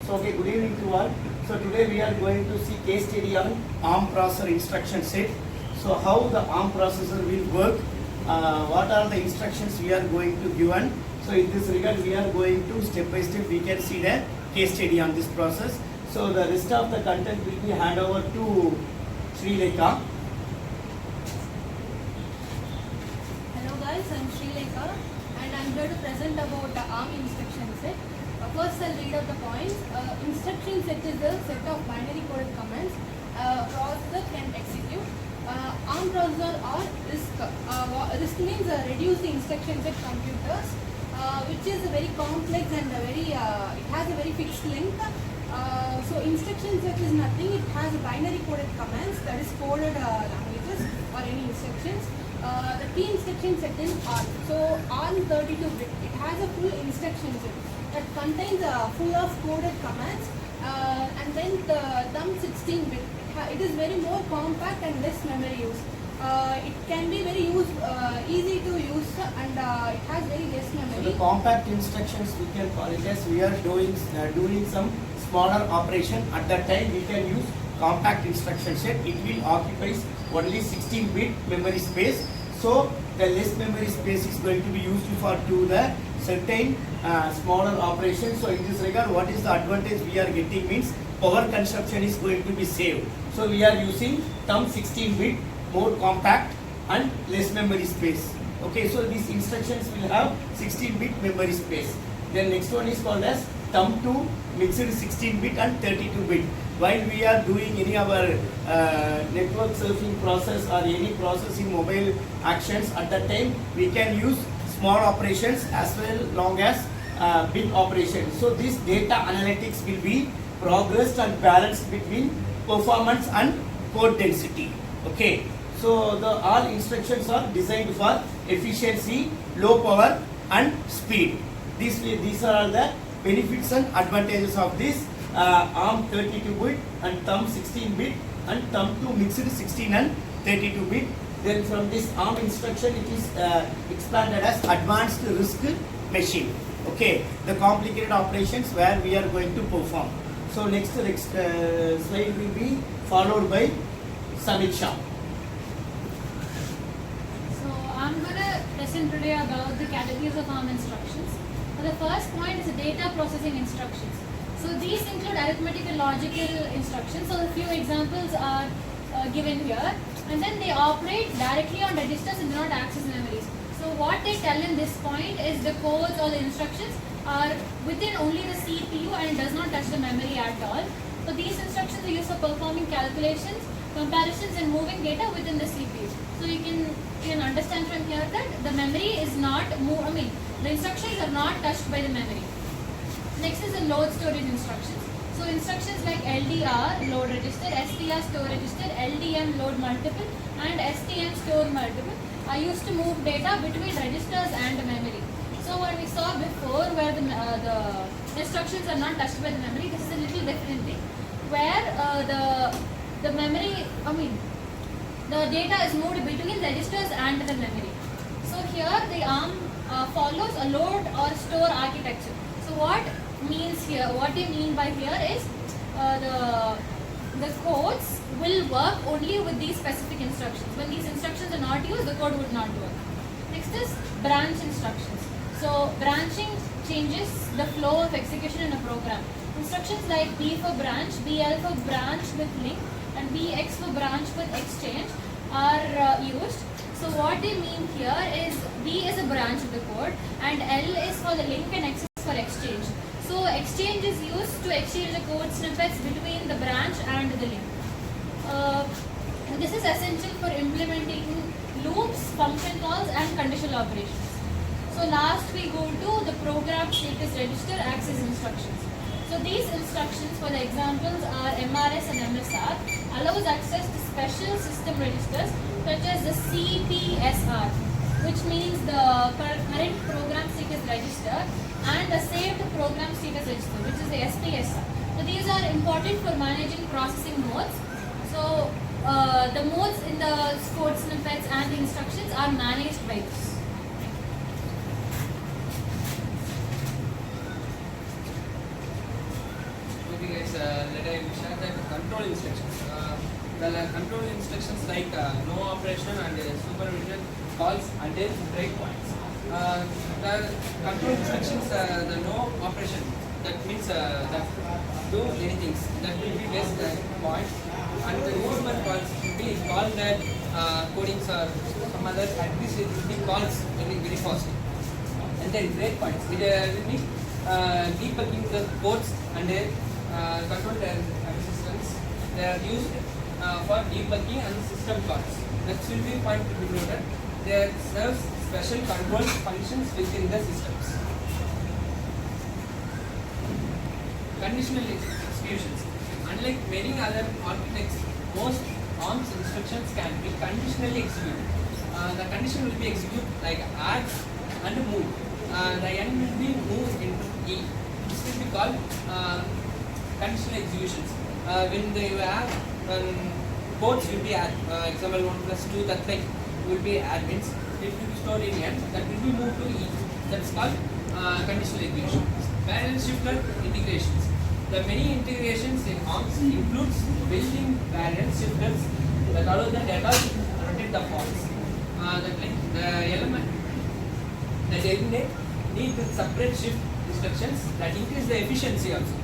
So okay, good evening to all. So today we are going to see case study on ARM processor instruction set. So how the ARM processor will work, what are the instructions we are going to given. So in this regard we are going to step by step we can see the case study on this process. So the rest of the content will be hand over to Sri Lekha. Hello guys, I'm Sri Lekha and I'm here to present about the ARM instruction set. First I'll read out the points. Instruction set is a set of binary coded commands processor can execute. ARM processor or RISC. RISC means reduce the instruction set computers, which is a very complex and it has a very fixed length. So instruction set is nothing. It has binary coded commands, that is coded languages or any instructions. The key instruction set is ARM. So ARM 32-bit. It has a full instruction set that contains full of coded commands, and then the thumb 16-bit. It is very more compact and less memory use. It can be very easy to use, and it has very less memory. So the compact instructions we can call it as we are doing some smaller operation. At that time we can use compact instruction set. It will occupy only 16-bit memory space. So the less memory space is going to be used for do the certain smaller operations. So in this regard, what is the advantage we are getting means power consumption is going to be saved. So we are using thumb 16-bit, more compact and less memory space. Okay, so these instructions will have 16-bit memory space. Then next one is called as thumb 2 mixed 16-bit and 32-bit. While we are doing any of our network surfing process or any process in mobile actions, at that time we can use small operations as well long as big operations. So this data analytics will be progressed and balanced between performance and code density. Okay, so the all instructions are designed for efficiency, low power and speed. These are all the benefits and advantages of this ARM 32-bit and thumb 16-bit and thumb 2 mixed 16 and 32-bit. Then from this ARM instruction it is expanded as advanced RISC machine. Okay, the complicated operations where we are going to perform. So next slide will be followed by Samiksha. So I'm going to present today about the categories of ARM instructions. So the first point is the data processing instructions. So these include arithmetic and logical instructions. So a few examples are given here, and then they operate directly on registers and do not access memories. So what they tell in this point is the codes or the instructions are within only the CPU and does not touch the memory at all. So these instructions are used for performing calculations, comparisons and moving data within the CPU. So you can understand from here that the memory is not the instructions are not touched by the memory. Next is the load storage instructions. So instructions like LDR, load register, STR, store register, LDM, load multiple and STM, store multiple are used to move data between registers and memory. So what we saw before where the instructions are not touched by the memory, this is a little different thing. Where the memory, the data is moved between registers and the memory. So here the ARM follows a load or store architecture. So what they mean by here is the codes will work only with these specific instructions. When these instructions are not used, the code would not work. Next is branch instructions. So branching changes the flow of execution in a program. Instructions like B for branch, BL for branch with link and BX for branch with exchange are used. So what they mean here is B is a branch of the code and L is for the link and X is for exchange. So exchange is used to exchange the code snippets between the branch and the link. This is essential for implementing loops, function calls and conditional operations. So last we go to the program status register access instructions. So these instructions for the examples are MRS and MSR allows access to special system registers such as the CPSR, which means the current program status register, and the saved program status register, which is the SPSR. So these are important for managing processing modes. So the modes in the code snippets and the instructions are managed by this. control instructions. The control instructions like no operation and supervision calls and breakpoints. The control instructions, the no operation, that means that do anything, that will be best point, and the super calls will be called that codings or some other, at least it will be calls very fast. And then breakpoints, it will be debugging the codes and control systems. They are used for debugging and system calls. That will be point to be noted. They serve special control functions within the systems. Conditional executions. Unlike many other architects, most ARM's instructions can be conditionally executed. The condition will be executed like add and move. The end will be moved into E. This will be called conditional executions. When you have codes will be add, example 1 plus 2, that like will be add means it will be stored in N, that will be moved to E. That's called conditional execution. Parallel shifter integrations. The many integrations in ARMS includes building parallel shifters that allow the data to rotate the points. The element that eliminate need with separate shift instructions that increase the efficiency also.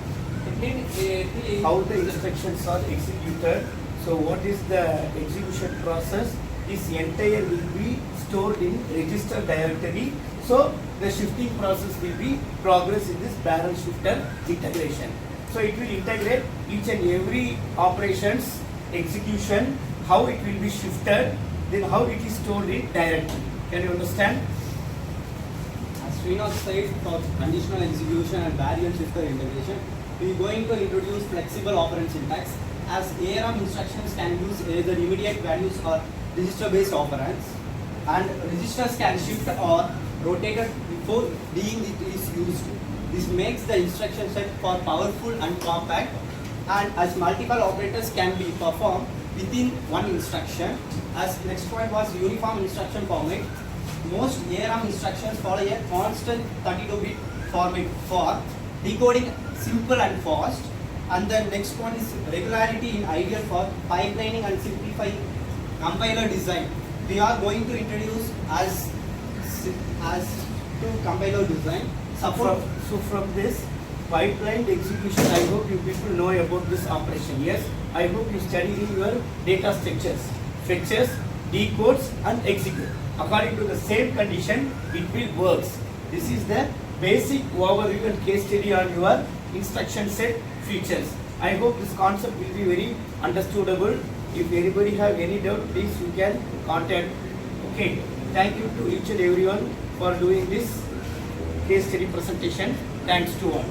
How the instructions are executed. So what is the execution process? This entire will be stored in register directory. So the shifting process will be progress in this barrel shifter integration. So it will integrate each and every operations execution, how it will be shifted, then how it is stored in directory. Can you understand? As Srinath said, for conditional execution and barrier shifter integration, we are going to introduce flexible operand syntax, as ARM instructions can use either immediate values or register-based operands, and registers can shift or rotated before being it is used. This makes the instruction set for powerful and compact, and as multiple operators can be performed within one instruction. As next point was uniform instruction format. Most ARM instructions follow a constant 32-bit format for decoding simple and fast. And the next one is regularity in ideal for pipelining and simplifying compiler design. We are going to introduce as to compiler design support. So from this pipeline execution, I hope you people know about this operation. Yes, I hope you study in your data structures, fetches, decodes and execute. According to the same condition, it will works. This is the basic overview and case study on your instruction set features. I hope this concept will be very understandable. If anybody have any doubt, please you can contact. Okay, thank you to each and everyone for doing this case study presentation. Thanks to all.